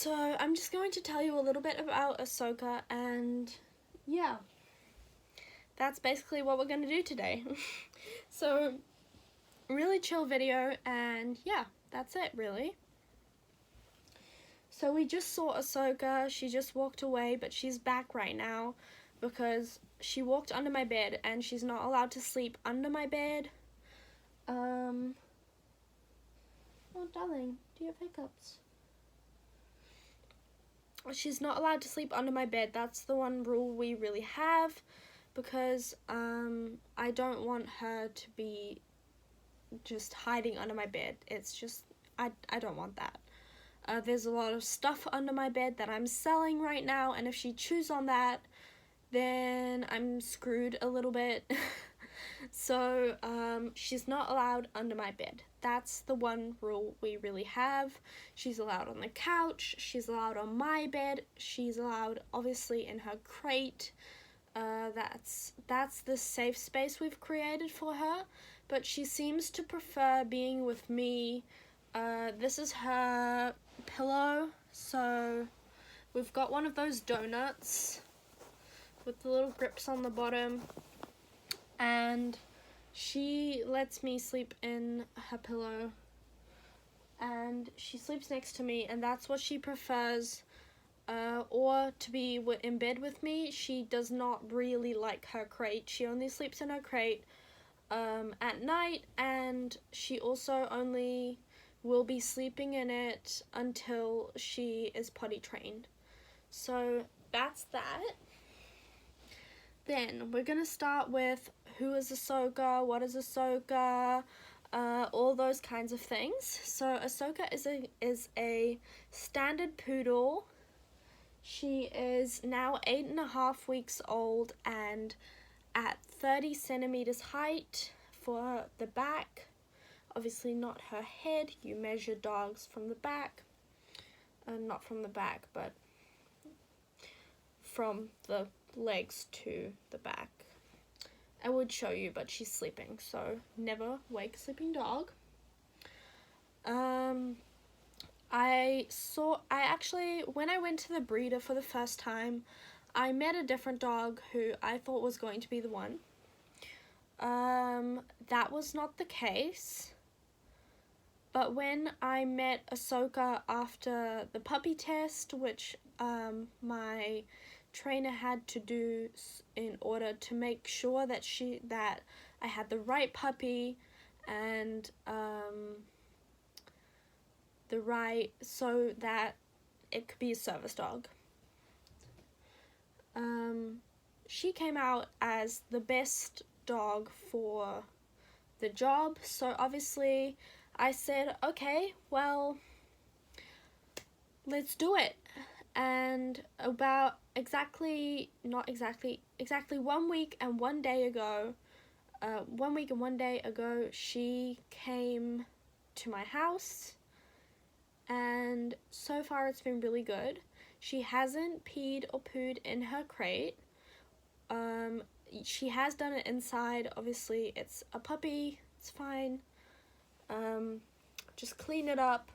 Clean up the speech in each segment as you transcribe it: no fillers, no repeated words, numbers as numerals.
So I'm just going to tell you a little bit about Ahsoka, and yeah, that's basically what we're going to do today. So really chill video, and yeah, that's it really. So we just saw Ahsoka. She just walked away, but she's back right now because she walked under my bed and she's not allowed to sleep under my bed. Oh darling, do you have hiccups? She's not allowed to sleep under my bed. That's the one rule we really have, because I don't want her to be just hiding under my bed. It's just, I don't want that. There's a lot of stuff under my bed that I'm selling right now, and if she chews on that, then I'm screwed a little bit. So she's not allowed under my bed. That's the one rule we really have. She's allowed on the couch, she's allowed on my bed, she's allowed obviously in her crate. That's the safe space we've created for her, but she seems to prefer being with me. This is her pillow, so we've got one of those donuts with the little grips on the bottom, and she lets me sleep in her pillow, and she sleeps next to me, and that's what she prefers, or to be in bed with me. She does not really like her crate. She only sleeps in her crate at night, and she also only will be sleeping in it until she is potty trained. So that's that. Then we're gonna start with who is Ahsoka, what is Ahsoka, all those kinds of things. So Ahsoka is a standard poodle. She is now 8.5 weeks old and at 30 centimeters height for the back. Obviously not her head. You measure dogs from the back. Not from the back, but from the legs to the back. I would show you, but she's sleeping, so never wake a sleeping dog. When I went to the breeder for the first time, I met a different dog who I thought was going to be the one. That was not the case. But when I met Ahsoka after the puppy test, which my trainer had to do in order to make sure that I had the right puppy and so that it could be a service dog. She came out as the best dog for the job, so obviously I said, okay, well, let's do it. And about exactly 1 week and 1 day ago, she came to my house, and so far it's been really good. She hasn't peed or pooed in her crate. She has done it inside. Obviously, it's a puppy. It's fine. Just clean it up.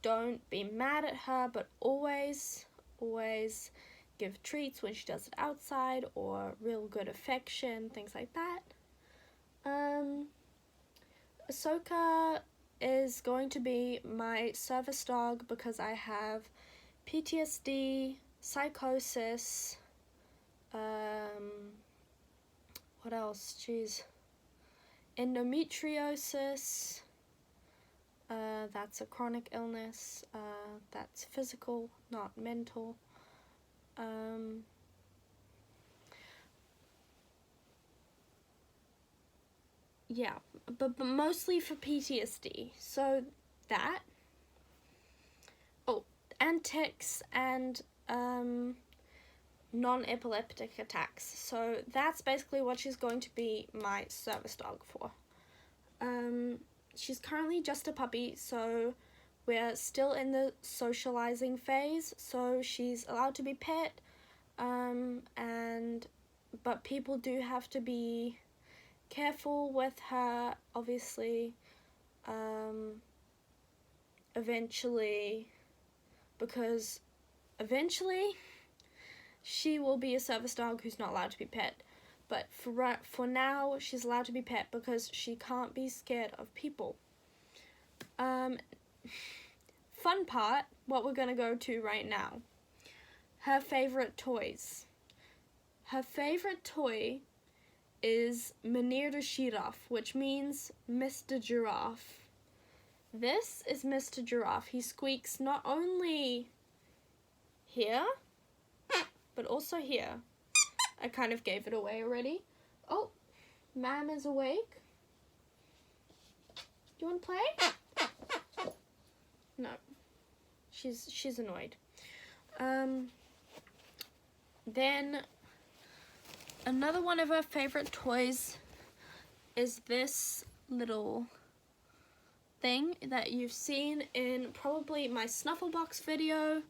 Don't be mad at her, but always give treats when she does it outside, or real good affection, things like that. Ahsoka is going to be my service dog because I have PTSD, psychosis, what else? Jeez. Endometriosis. That's a chronic illness. That's physical, not mental. Yeah, but mostly for PTSD. So that. Oh, and tics and non-epileptic attacks. So that's basically what she's going to be my service dog for. She's currently just a puppy, so we're still in the socializing phase, so she's allowed to be pet, but people do have to be careful with her, obviously, eventually, because eventually she will be a service dog who's not allowed to be pet. But for now, she's allowed to be pet because she can't be scared of people. Fun part, what we're going to go to right now. Her favorite toys. Her favorite toy is Meneer de Giraffe, which means Mr. Giraffe. This is Mr. Giraffe. He squeaks not only here, but also here. I kind of gave it away already. Oh, Ma'am is awake. Do you want to play? No. She's annoyed. Then another one of her favorite toys is this little thing that you've seen in probably my Snufflebox video.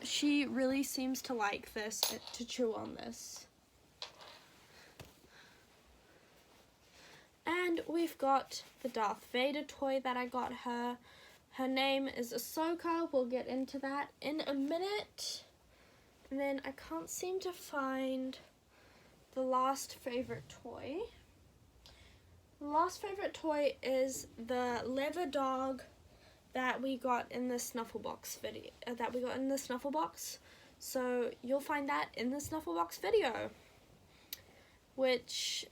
She really seems to like this, to chew on this. And we've got the Darth Vader toy that I got her. Her name is Ahsoka. We'll get into that in a minute. And then I can't seem to find the last favorite toy. The last favorite toy is the leather dog that we got in the Snufflebox video. So you'll find that in the Snufflebox video, which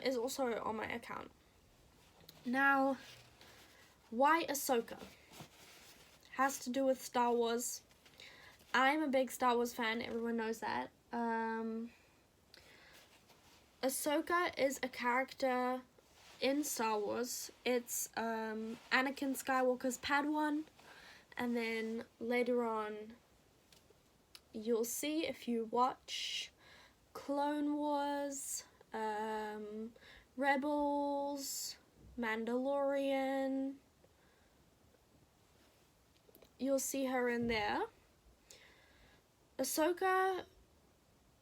is also on my account. Now, why Ahsoka? Has to do with Star Wars. I'm a big Star Wars fan, everyone knows that. Ahsoka is a character in Star Wars. It's Anakin Skywalker's Padawan, and then later on you'll see if you watch Clone Wars, Rebels, Mandalorian, you'll see her in there. Ahsoka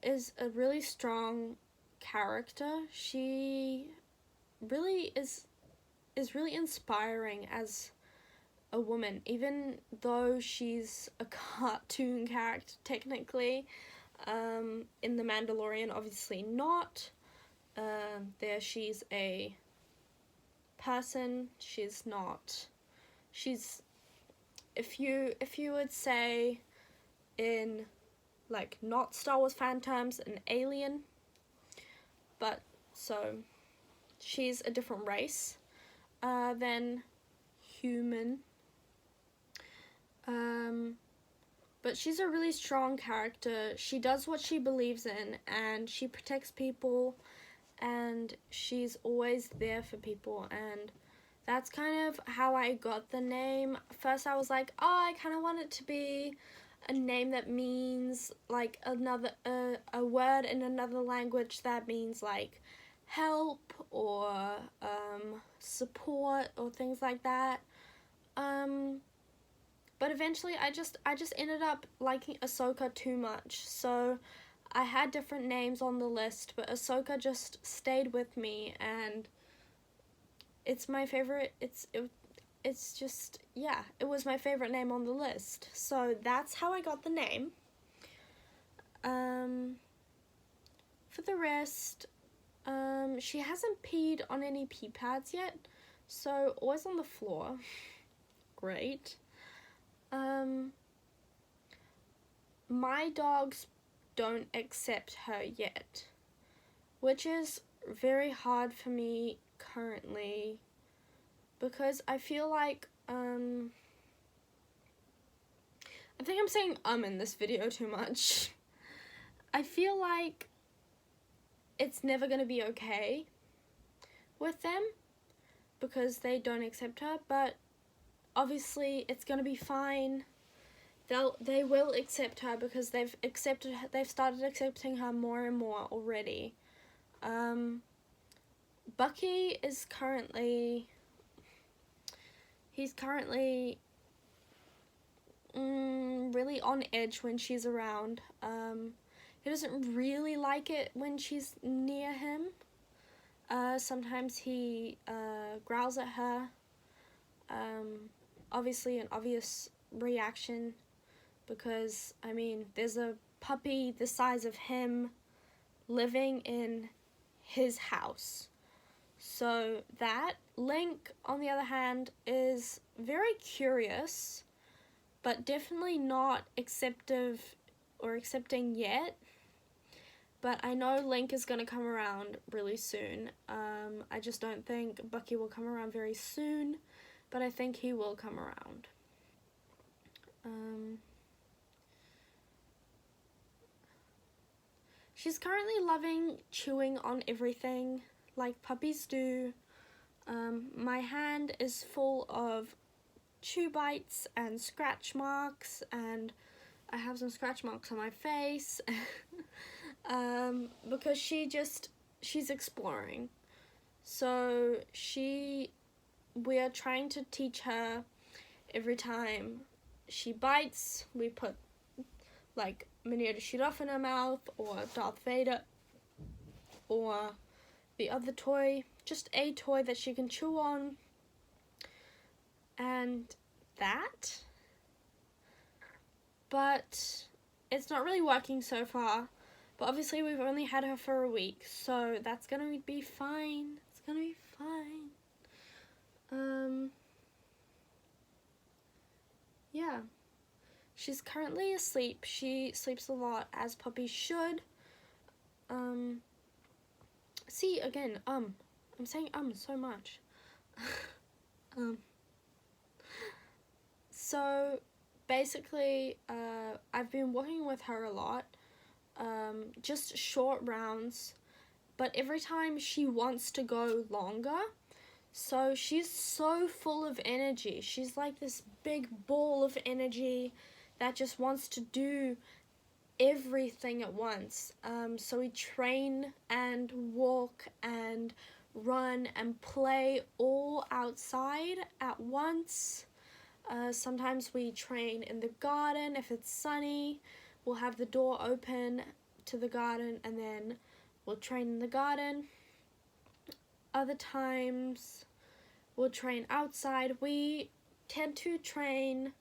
is a really strong character. She really is really inspiring as a woman, even though she's a cartoon character technically. In The Mandalorian, obviously not. There she's a person. She's not. She's, if you would say in like not Star Wars fan terms, an alien. But so she's a different race than human. But she's a really strong character. She does what she believes in, and she protects people, and she's always there for people, and that's kind of how I got the name. First I was like, oh, I kind of want it to be a name that means like another a word in another language that means like help or support or things like that. But eventually I just ended up liking Ahsoka too much, so I had different names on the list, but Ahsoka just stayed with me, and it's my favorite. It's just, yeah, it was my favorite name on the list. So that's how I got the name. For the rest, she hasn't peed on any pee pads yet, so always on the floor. Great. My dogs don't accept her yet, which is very hard for me currently, because I feel like, I think I'm saying in this video too much. I feel like it's never gonna be okay with them because they don't accept her, but obviously it's gonna be fine. They will accept her because they've started accepting her more and more already. Bucky is currently really on edge when she's around. He doesn't really like it when she's near him. Sometimes he growls at her. Obviously an obvious reaction because, I mean, there's a puppy the size of him living in his house. So that Link, on the other hand, is very curious, but definitely not accepting yet. But I know Link is going to come around really soon. I just don't think Bucky will come around very soon, but I think he will come around. She's currently loving chewing on everything, like puppies do. My hand is full of chew bites and scratch marks, and I have some scratch marks on my face because she's exploring. So we are trying to teach her every time she bites, we put like Miniature to shoot off in her mouth, or Darth Vader, or the other toy, just a toy that she can chew on, and that. But it's not really working so far. But obviously we've only had her for a week, so that's gonna be fine. It's gonna be fine. Yeah. She's currently asleep. She sleeps a lot, as puppies should. See, again, I'm saying so much. So, basically, I've been working with her a lot. Just short rounds. But every time she wants to go longer. So, she's so full of energy. She's like this big ball of energy that just wants to do everything at once. So we train and walk and run and play all outside at once. Sometimes we train in the garden. If it's sunny, we'll have the door open to the garden and then we'll train in the garden. Other times we'll train outside. We tend to train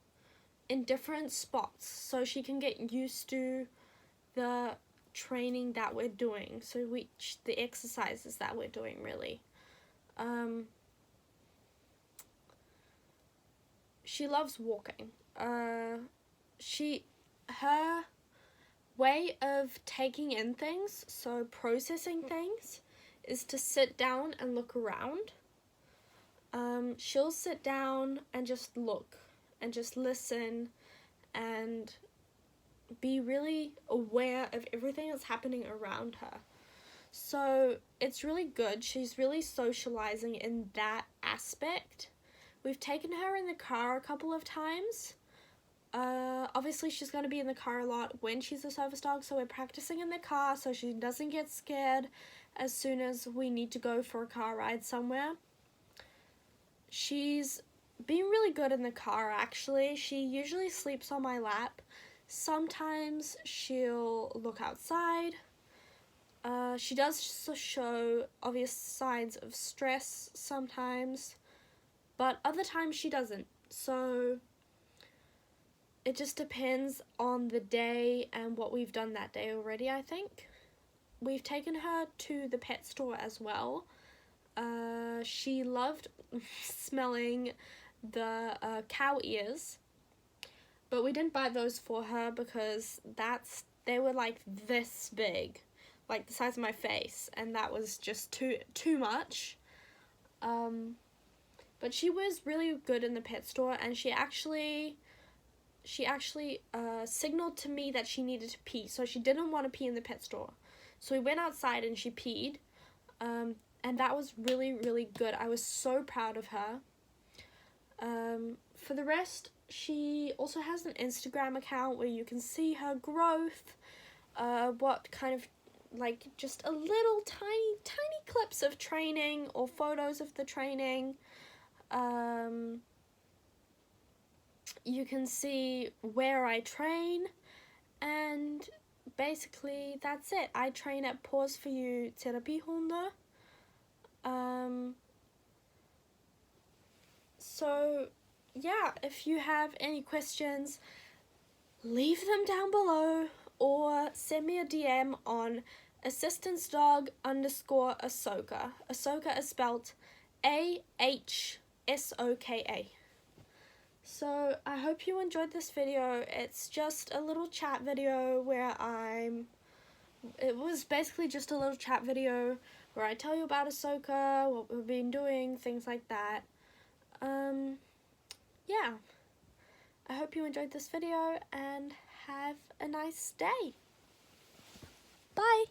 in different spots so she can get used to the training that we're doing, so the exercises that we're doing, really. She loves walking. Her way of taking in things, so processing things, is to sit down and look around. She'll sit down and just look and just listen and be really aware of everything that's happening around her. So it's really good. She's really socializing in that aspect. We've taken her in the car a couple of times. Obviously she's going to be in the car a lot when she's a service dog, so we're practicing in the car so she doesn't get scared as soon as we need to go for a car ride somewhere. She's been really good in the car, actually. She usually sleeps on my lap. Sometimes she'll look outside. She does show obvious signs of stress sometimes, but other times she doesn't. So it just depends on the day and what we've done that day already, I think. We've taken her to the pet store as well. She loved smelling the cow ears, but we didn't buy those for her because they were like this big, like the size of my face, and that was just too much. But she was really good in the pet store, and she actually signaled to me that she needed to pee, so she didn't want to pee in the pet store. So we went outside and she peed, and that was really, really good. I was so proud of her. For the rest, she also has an Instagram account where you can see her growth, what kind of, like, just a little tiny clips of training or photos of the training. You can see where I train, and basically that's it. I train at Pause for You terapihunde. So yeah, if you have any questions, leave them down below or send me a DM on assistanceDog_Ahsoka. Ahsoka is spelled AHSOKA. So I hope you enjoyed this video. It's just a little chat video where it was basically just a little chat video where I tell you about Ahsoka, what we've been doing, things like that. Yeah. I hope you enjoyed this video and have a nice day. Bye!